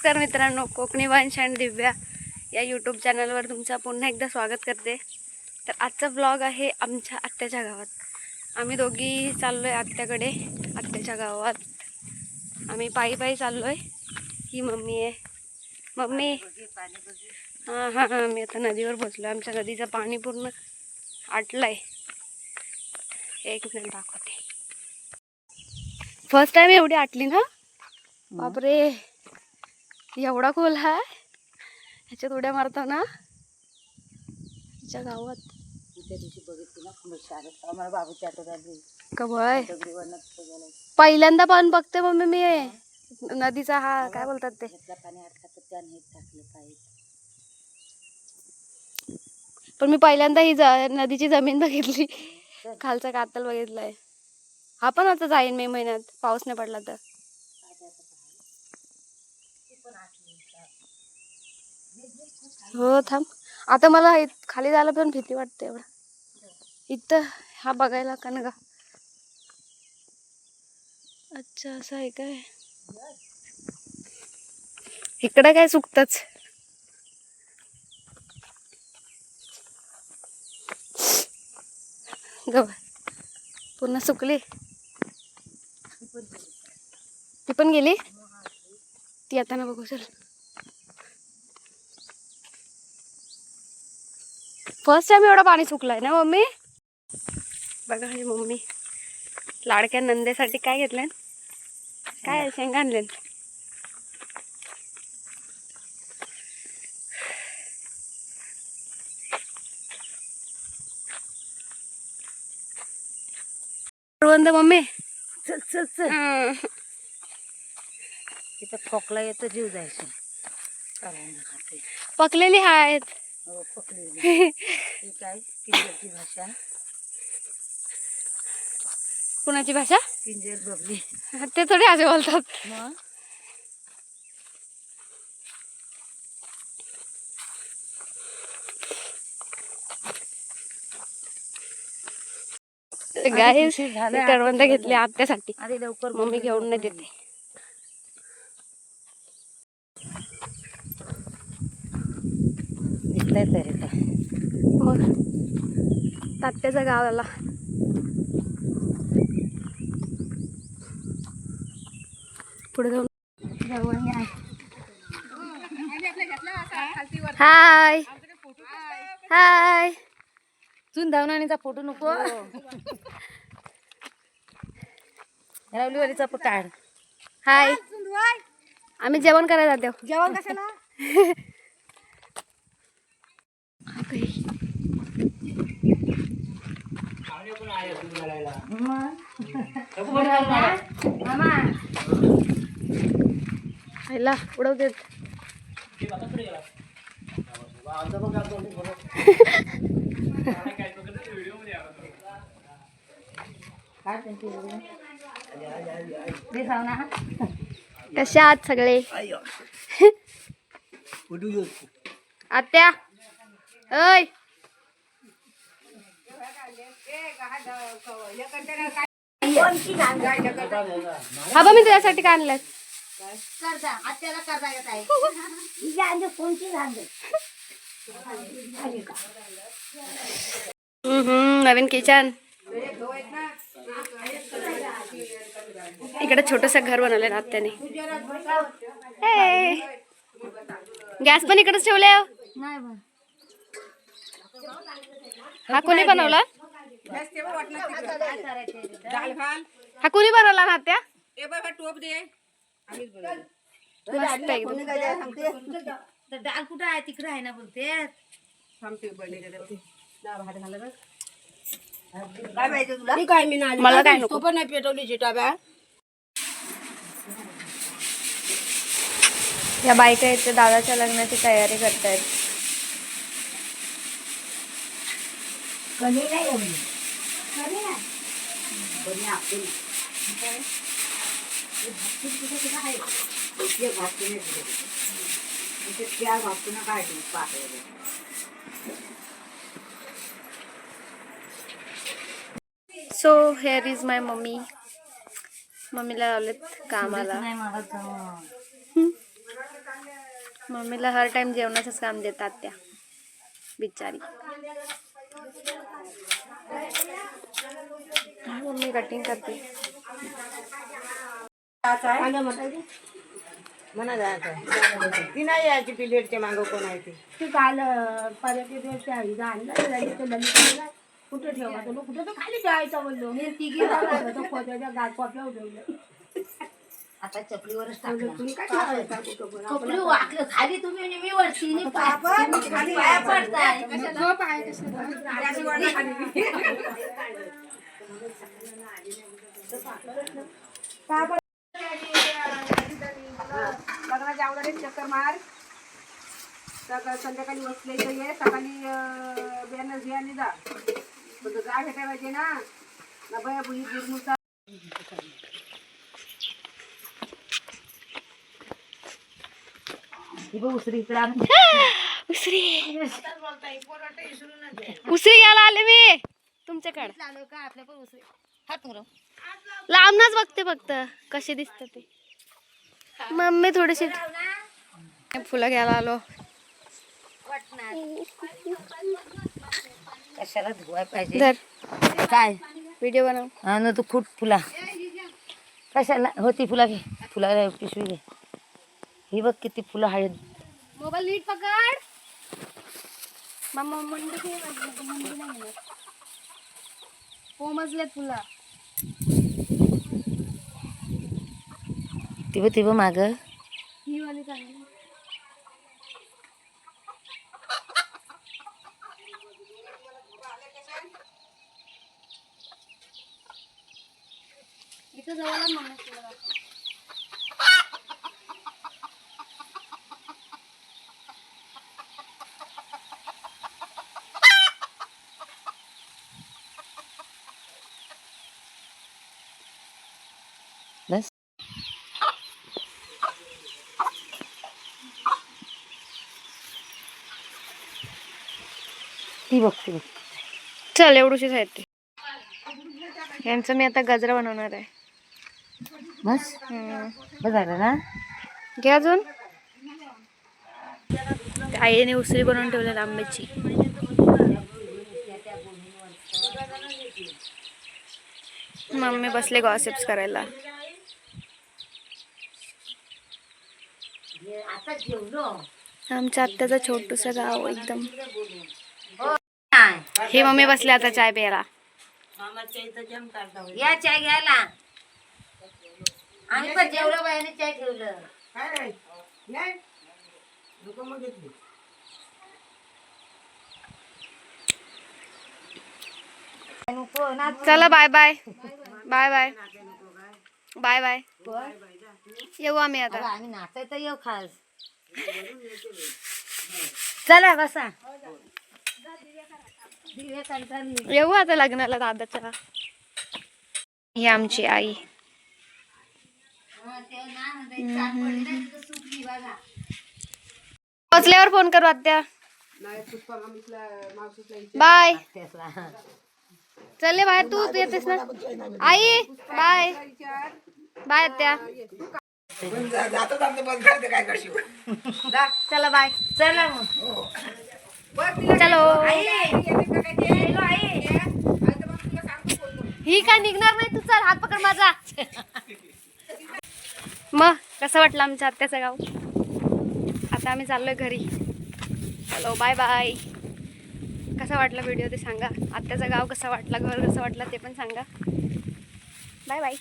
नमस्कार मित्रांनो, कोकणी वंश आणि दिव्या या यूट्यूब चॅनलवर तुमचं पुन्हा एकदा स्वागत करते. तर आजचा व्लॉग आहे आमच्या आत्याच्या गावात. आम्ही दोघी चाललो आहे आत्याकडे. आत्याच्या गावात आम्ही पायी पायी चाललो आहे. ही मम्मी आहे. मम्मी हां हां हां मी आता नदीवर पोचलो. आमच्या नदीचं पाणी पूर्ण आटलं आहे. एक मिनिट दाखवते. फर्स्ट टाइम एवढी आटली ना. बापरे, एवढा खोल आहे. ह्याच्यात उड्या मारताना तिच्या गावात त्या दिवशी बघितली ना शाळेत आम्हाला बाबूची आठवण आली. कबय पहिल्यांदा पण बघते मम्मी मी नदीचा. हा काय बोलतात ते पाणी अडकत त्याने टाकलं पाहिजे. पण मी पहिल्यांदा ही नदीची जमीन बघितली. खालचा कातल बघितलाय. हा पण आता जाईन मे महिन्यात पाऊस नाही पडला तर. हो थांब, आता मला खाली जायला पण भीती वाटते. एवढा इथं हा बघायला का ना. अच्छा असं आहे काय. इकडं काय सुकतच. गव पूर्ण सुकली. ती पण गेली. ती आता ना बघू. चल फर्स्ट टाइम एवढा पाणी सुकलाय ना मम्मी. बघा माझी मम्मी लाडक्या नंदेसाठी काय घेतलं. काय शेंगा आणले. मम्मी चल चल चल. तिथं खोकला येतो, जीव जायचं. पकलेली आहेत. हो पकलेली. ही काय किंजरची भाषा. कुणाची भाषा. किंजर बबली. ते थोडे असे बोलतात. मग गाईस करवंद घेतले आत्यासाठी. अरे लवकर मम्मी घेऊन नाही देते. दिसतंय तरी का मग तात्याच्या गावाला पुढे जाऊन. हाय हाय. चुंदावणीचा फोटो नको. रावलीवालीचा पण काढ. हाय. आम्ही जेवण करायला जातो. जेवण कशाला. खायला उडव देत. कशा आहात सगळे. आत्या ओय. हा बा मी तुझ्यासाठी काय आणलं. नवीन किचन. इकडे छोटस घर बनवलंय ना आत्याने. गॅस पण इकडेच ठेवले. हा कोणी बनवला. हा कोणी बनवला ना आत्या. टोप दे. मस्त एकदम. डाळ कुठं आहे. तिकडे आहे ना बोलते. मला काय नको. पण नाही पेटवली जिटाब्या. या बायका आहेत दादाच्या लग्नाची तयारी करतायत. So hair is my mummy. मम्मीला लावलेत कामाला. मम्मीला हर टाइम जेवणाचंच काम देतात त्या बिचारी. मम्मी कटिंग करते. म्हणा जायचं ती नाही यायची पिलेटच्या मागं कोण आहे ती काल कुठे ठेवा कुठे तर खाली जायचं म्हणलो तिघी आता चपलीवरच खाली तुम्ही मी वरती पाया पडताय लग्नाच्या अगोदर एक चक्कर मार संध्याकाळी बसले ये सकाळी बॅनर घ्यायला जा गाय भेटायला पाहिजे ना बया बुई गुरमुसा उसरी उसरी घ्यायला आले मी तुमच्याकडे. लांबनच बघते फक्त कसे दिसतात ते. मम्मी थोडीशी फुलं घ्यायला आलो. कशाला धुवाय पाहिजे धर काय व्हिडिओ बनव. हा ना तू खूप फुला कशाला होती फुला घे फुला पिशवी घे. ही बघ किती फुलं आहेत. मोबाईल नीट पकड. मम्मा पोमजलेत फुलं. तिब माग ही वाली चांगली. इथं जवळच म्हणून फुलं दाखव. बस ती बघ चल एवढूशीच आहेत ते. यांचं मी आता गजरा बनवणार आहे. बस बस झालं ना. घे अजून. आईने उसळी बनवून ठेवलेली आंब्याची. मम्मी बसले गॉसिप्स करायला. आमच्या आत्याचं छोटूस गाव एकदम. हे मम्मी बसले आता चाय प्यायला. या चाय घ्यायला आणि पण जेवढं बायाने चाय ठेवलं चला bye bye bye bye bye bye. येऊ आम्ही आता. आम्ही नाचायचं येऊ खास. चला बसा येऊ आता लग्नाला दादाच्या. ही आमची आई. पोचल्यावर फोन करू आत्या. बाय. चल बाहेर तू येतेस ना आई. बाय बाय आत्या. चला बाय. चला चलो. ही काय निघणार नाही. तू चल हात पकड माझा. मग कसं वाटलं आमच्या आत्याचं गाव. आता आम्ही चाललोय घरी. चलो बाय बाय. कसा वाटला व्हिडिओ ते सांगा. आत्याचं गाव कसं वाटलं घर कसं वाटलं ते पण सांगा. Bye bye.